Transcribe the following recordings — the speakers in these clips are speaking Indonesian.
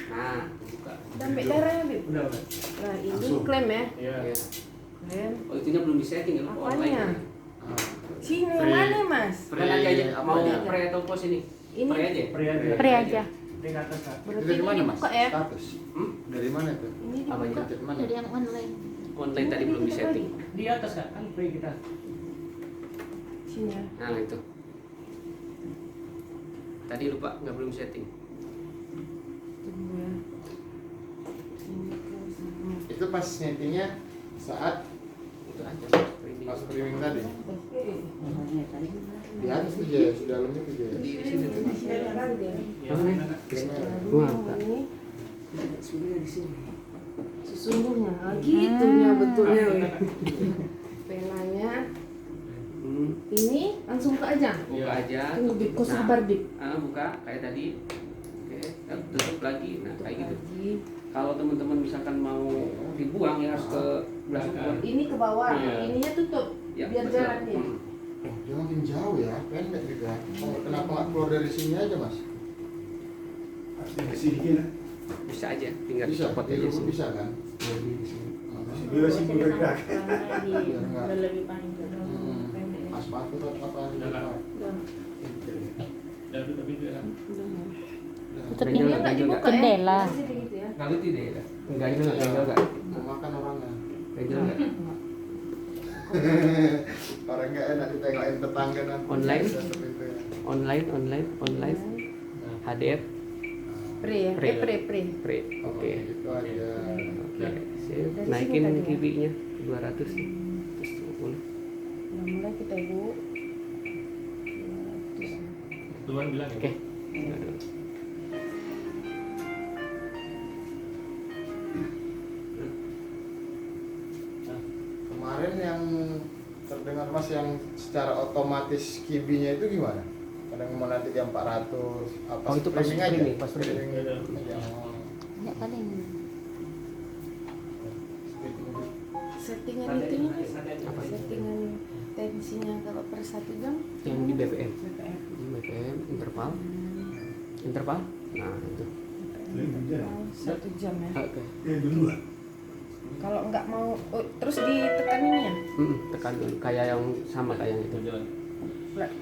Nah, buka. Udah ambil darahnya, Bib. Udah. Nah, ini Langsung. klaim ya. Iya. Ya. Klaim. Oh, itunya belum disetting ya, Apanya? online. Sini yang mana, Mas? Pre nanti aja Apa mau aja? pre atau pos ini? Ini. Pre aja. Pre aja. Pre aja. Pre ke atas, Kak. Berarti Itu dari ini mana mas? dibuka ya. Status? Hmm? Dari mana itu? Ini Apa dibuka. Dari mana? Dari yang online. Online tadi belum disetting. Di atas, Kak. Kan pre kita. Sini ya. Nah, itu. Tadi lupa nggak belum setting. Tunggu ya. Sini ke sana. Itu pas settingnya saat Itu aja. pas streaming tadi. Oke. Di atas tuh Jess, di dalamnya tuh Jess. Di sini tuh. Di sini kan dia. Iya, mana, Kak? Wah, Ini sudah di sini. sesungguhnya. Ah, gitunya betulnya. weh. Penanya. Ini langsung buka aja. Buka aja. Tunggu, Bib. Kau sabar, Bib. Buka kayak tadi. Oke, tutup lagi. Nah, kayak gitu. Lagi. Kalau teman-teman misalkan mau dibuang ya harus ke belah sumber. Ini ke bawah. Iya. Ininya tutup. Ya, Biar betul. jalan dia. Dia makin jauh ya, pendek juga. Kenapa nggak keluar dari sini aja mas? Di sini. Bisa aja, tinggal Bisa, copot aja itu sini. bisa kan? Di sini. Dia masih bergerak. Biar nggak. lebih panjang. Aspal tuh apa? Udah, Kak. Udah. Dan tapi dia Tutup Ganjel ini nggak? Nggak Ganjel dibuka nggak? Jendela. Ya? Jadi gitu ya. Nggak gitu deh. Enggak itu nggak ganjel nggak? Mau makan orangnya. Ganjel nggak? Orang nggak enak ditengokin tetangga nanti. Online? Tetep itu ya. Online. HDF, Pre ya. Pre. Pre. pre. Oke. Itu aja. Oke, sip. Dari Naikin sini tadi ya? kibinya 200 nih. Terus 20. Nah, mulai kita ibu. Tuhan bilang ya. Oke. Kemarin yang terdengar mas yang secara otomatis kibinya itu gimana? Kadang mau nanti dia 400 apa Oh, itu pas streaming aja? streaming, pas streaming. Streaming aja. Oh. Ya paling. Settingan Nanti- itunya nanti- Mas. nanti- Apa? Settingan tensinya kalau per 1 jam. Yang di BPM. BPM. Di BPM interval. Interval. Nah, itu. 1 jam ya. Oke. Kalau nggak mau, oh, terus ditekan ini ya. Tekan dulu kayak yang sama kayak yang itu.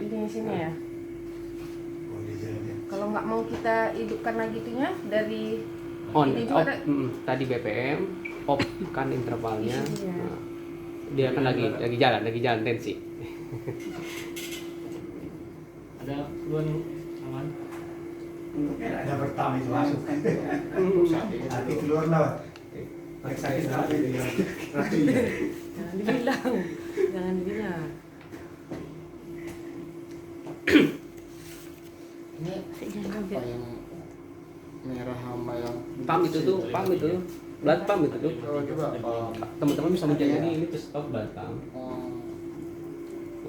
Ini sini ya. Kalau nggak mau kita hidupkan lagi itunya dari On, ini off, juga ada. tadi BPM, off kan intervalnya. Isinya. Nah, dia kan lagi jalan tensi. Ada keluhan aman. Yang pertama itu masuk. Nanti keluar lah. Pakai sakit hati dia. Jangan dibilang, jangan dibilang. Ini apa yang merah sama yang Pump itu tuh, blood pump itu tuh. Oh, coba Teman-teman bisa mencari ini tuh stop blood pump. Oh,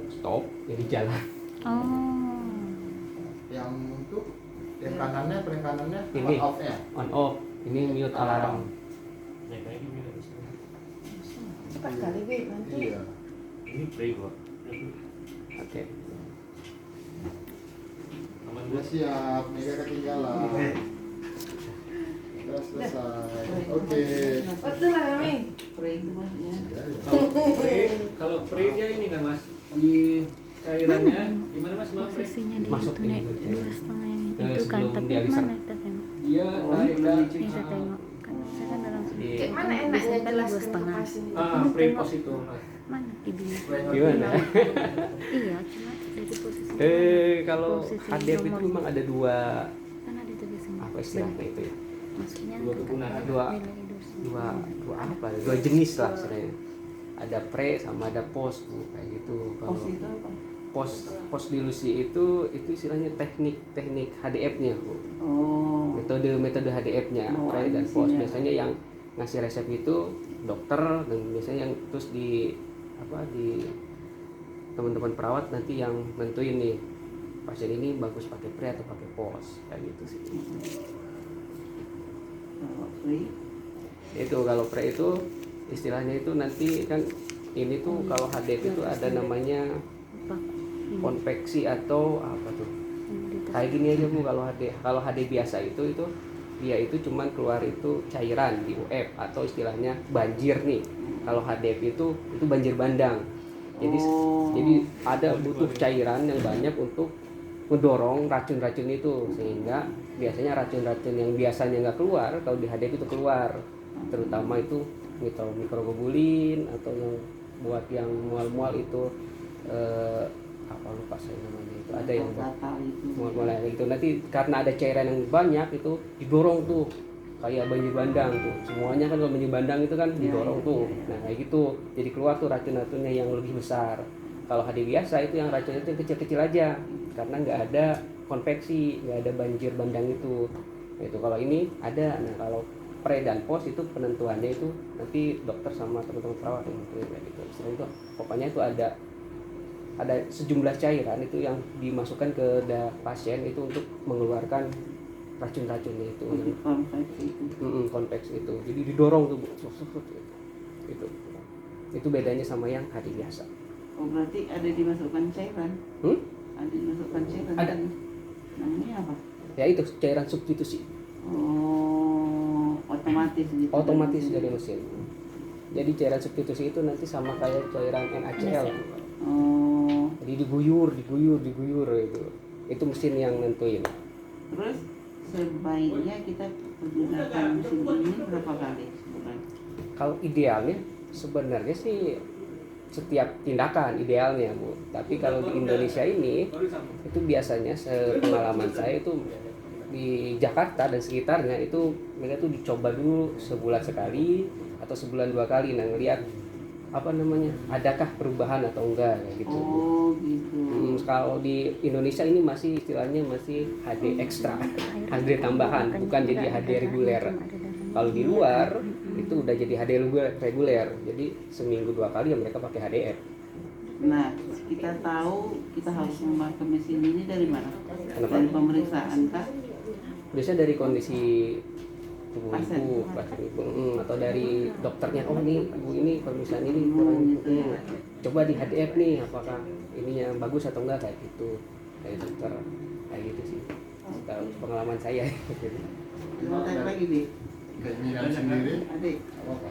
Stop, jadi jalan. Oh. yang itu yang kanannya paling kanannya Ini. on off ya. On off, ini mute alarm. Ya kayak gini lah. Cepat kali Beb, nanti. Iya. Ini pre kok. Oke. Aman Udah bos. siap, Mega ketinggalan. Udah selesai. Oke. Betul lah kami. Kalau pre dia ini kan mas di cairannya gimana mas maaf pre? Posisinya di Masuk itu ini naik berarti. 2,5 ini. Eh, Itu kan, sebelum tapi dialisan. mana kita tengok? Dia tarik dari Ini saya tengok. Kan saya kan dalam Di Kayak mana enaknya Kan jelaskan 2,5. ke pasien itu? pre pos itu. mana kibinya? Gimana? Iya, cuma dari posisi. Kalau posisi HDF itu nomor- memang ada dua kan ada tulisannya. apa istilahnya itu ya? Maksudnya Dua kan kegunaan. ada nilai dosis. Dua apa? Dua jenis lah sebenarnya. Ada pre sama ada post Bu, kayak gitu. Kalau post dilusi itu istilahnya teknik HDF-nya Bu. Oh, Metode HDF-nya Oh, pre dan isinya. post. Biasanya yang ngasih resep itu dokter, dan biasanya yang terus di teman-teman perawat nanti yang nentuin nih pasien ini bagus pakai pre atau pakai post, kayak gitu sih. kalau free. Itu kalau pre itu istilahnya itu nanti kan ini tuh kalau HDF itu ada namanya Apa? Ini. konveksi atau apa tuh, Ini di tas. kayak gini aja Bu. Kalau HD biasa itu dia itu cuman keluar itu cairan di UF atau istilahnya banjir nih. Kalau HDF itu banjir bandang. Jadi ada butuh cairan yang banyak untuk mendorong racun-racun itu, sehingga biasanya racun-racun yang biasanya nggak keluar kalau di HDF itu keluar, terutama itu mikroglobulin atau yang buat yang mual-mual itu apa lupa saya namanya, itu ada yang mual-mual itu nanti karena ada cairan yang banyak itu didorong tuh kayak banjir bandang tuh, semuanya kan kalau banjir bandang itu kan didorong tuh. Nah kayak gitu, jadi keluar tuh racun-racunnya yang lebih besar. Kalau HD biasa itu yang racunnya itu yang kecil-kecil aja, karena nggak ada konveksi, nggak ada banjir bandang itu. Itu kalau ini ada. Nah kalau pre dan post itu penentuannya itu nanti dokter sama teman-teman perawat yang gitu. Setelah itu pokoknya itu ada sejumlah cairan itu yang dimasukkan ke pasien itu untuk mengeluarkan racun-racunnya itu. Konveks itu. Jadi didorong tuh Bu. Itu bedanya sama yang HD biasa. Oh berarti ada dimasukkan cairan? Ada dimasukkan cairan? Ada. Namanya apa? Ya itu cairan substitusi. Oh otomatis gitu. Otomatis dari mesin. Jadi cairan substitusi itu nanti sama kayak cairan NaCl. Oh. Jadi diguyur itu. Itu mesin yang nentuin. Terus sebaiknya kita menggunakan mesin ini berapa kali sebulan? Kalau idealnya sebenarnya sih setiap tindakan idealnya Bu. Tapi kalau di Indonesia ini itu biasanya sepengalaman saya itu di Jakarta dan sekitarnya itu mereka tuh dicoba dulu sebulan sekali atau sebulan 2 kali, nah ngelihat apa namanya adakah perubahan atau enggak gitu. Oh gitu. Kalau di Indonesia ini masih istilahnya masih HD ekstra, HD tambahan, bukan jadi HD reguler. Kalau di luar itu udah jadi HD reguler, jadi seminggu 2 kali ya mereka pakai HDF. Nah kita tahu kita harus memakai mesin ini dari mana? Dari pemeriksaan kah? Biasanya dari kondisi tubuh ibu, atau dari dokternya. Oh nih ibu ini pemeriksaan ini coba di HDF nih, apakah ininya bagus atau enggak, kayak gitu dari dokter, kayak gitu sih. Tahu pengalaman saya. Mau tanya lagi nih? Keinginan sendiri Adik. apa?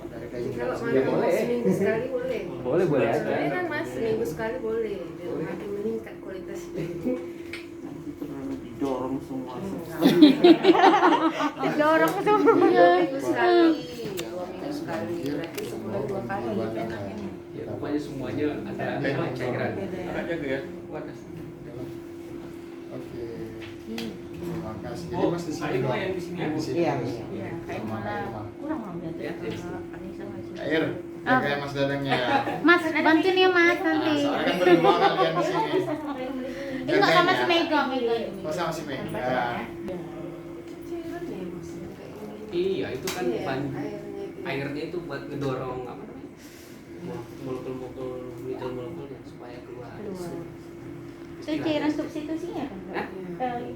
Dari keinginan Kalau sendiri. mau boleh. seminggu sekali boleh. Boleh aja. Boleh kan Mas, seminggu sekali boleh. Biar makin meningkat kualitas hidup. Nanti terlalu didorong semua. Didorong semua. 2 minggu sekali, 2 minggu sekali. Berarti sebulan 2 kali. Ya pokoknya semuanya ada cairan. Aja ya. Oke. Terima kasih. Jadi Mas di sini Air doang. yang di sini ya? Di sini. Iya. Iya, kayak malah kurang lah berarti. Ya, jadi. Anissa masih. Air. Ya kayak Mas Dadangnya ya. Mas, bantuin ya Mas nanti. Nah, soalnya kan berdua kalian di sini. Enggak sama si Jaganya. Mega. Oh sama si Mega. Cairan ya Mas, yang kayak ini. Iya itu kan Iya, airnya itu. airnya itu buat ngedorong apa namanya molekul-molekul supaya keluar. Itu cairan substitusinya kan? Hah?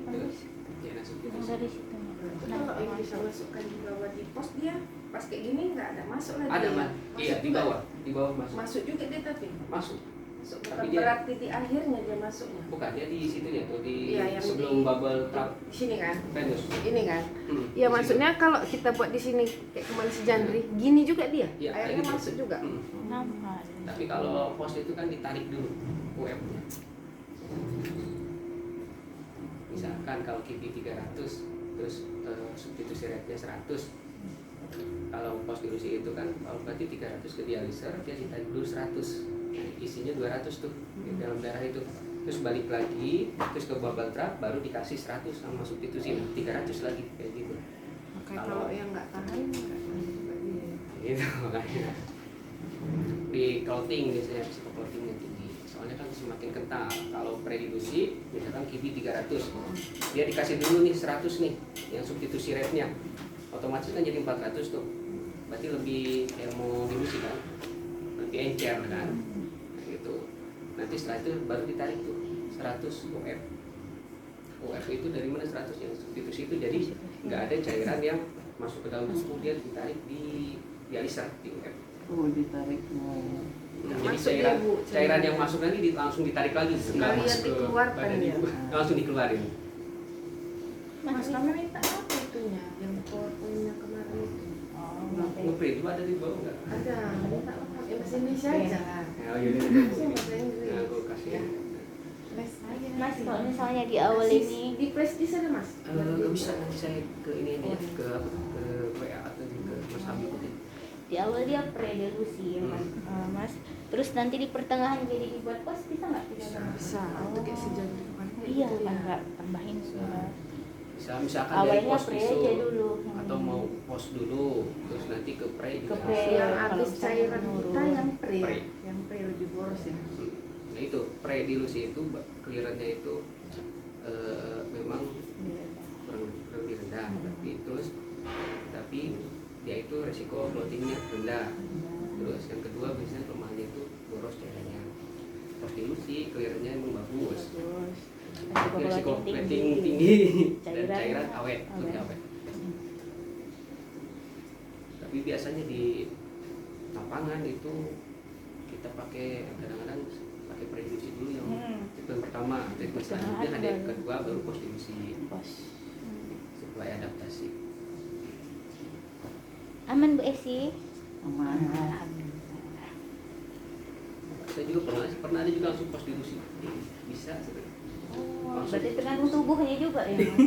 Bagus. Cairan substitusi. Yang dari situ. Kalau yang bisa masukkan di bawah di pos dia pas kayak gini nggak ada masuk lagi. Ada Mas. Iya di bawah masuk. Masuk juga dia tapi. Masuk. Masuk Tapi bukan dia- berarti di akhirnya dia masuknya. Bukan dia di situ ya tuh di Iya, yang sebelum di- bubble trap Di sini kan. venus. Ini kan. Hmm, Ya di maksudnya kalau kita buat di sini kayak kemarin si Jandri, gini juga dia. Iya, kayak Airnya gitu. masuk juga. Hmm. Nampak. Tapi kalau pos itu kan ditarik dulu UM-nya. Misalkan kalau KIPI 300 terus substitusi rate-nya 100. Kalau pos dilusi itu kan kalau berarti 300 ke dialiser dia ditarik dulu 100. Nah, isinya 200 tuh di dalam darah itu. Terus balik lagi, terus ke bubble trap baru dikasih 100 sama substitusi 300 lagi kayak gitu. Makanya kalau yang nggak tahan juga dia. Gitu makanya. Di clothing biasanya risiko clothingnya tinggi. Soalnya kan semakin kental. Kalau predilusi misalkan KIPI 300, dia dikasih dulu nih 100 nih yang substitusi rate-nya. Otomatis kan jadi 400 tuh. Berarti lebih kayak mau dilusi kan. Lebih encer kan. Gitu. Nanti setelah itu baru ditarik tuh 100 UF. UF itu dari mana 100 yang substitusi itu, jadi nggak ada cairan yang masuk ke dalam tubuh, dia ditarik di dialiser di UF. Oh ditarik. Nggak Jadi masuk cairan, dia, Bu, cairan yang masuk nanti langsung ditarik lagi, nggak Sekalian masuk ke dikeluarkan badan dia. ibu, langsung dikeluarin. Mas kami minta pre juga ada di bawah nggak? Ada, minta lengkap ya bahasa Indonesia aja. Ya, yaudah, Langsung bahasa Inggris. Nah, aku kasih. Ya. Les aja. Mas kalau misalnya di awal ini di press di sana mas. Nggak bisa, nanti saya ke ini aja, ke apa, ke WA atau ke Mas Habib aja. di awal dia pre-delusi ya kan Mas. Terus nanti di pertengahan jadi dibuat pos bisa nggak? Bisa. Untuk kayak sejauh depan. Iya kan nggak tambahin sudah. Bisa misalkan dari Awalnya pos pre isu aja dulu. atau mau pos dulu, terus nanti ke pre Ke juga pre. bisa. Yang Kalau habis misalnya cairan menurun. kita yang pre. Pre. Yang pre lebih boros ya. Nah itu pre-dilusi itu clearance-nya itu memang kurang lebih rendah, tapi dia itu resiko floatingnya rendah. Terus yang kedua biasanya kelemahannya itu boros cairannya. Pas dilusi clearance-nya emang bagus. Terus Tapi resiko floating floating tinggi dan Cairan cairan awet, lebih awet. awet. Tapi biasanya di lapangan itu kita pakai kadang-kadang pakai pre-dilusi dulu yang itu yang pertama, treatment selanjutnya ada yang kedua baru post dilusi pos. supaya adaptasi. Aman Bu Esi? Aman. Alhamdulillah. Saya juga pernah ada juga langsung post dilusi. Bisa sebenarnya. Oh, berarti tergantung tubuhnya juga ya Mas?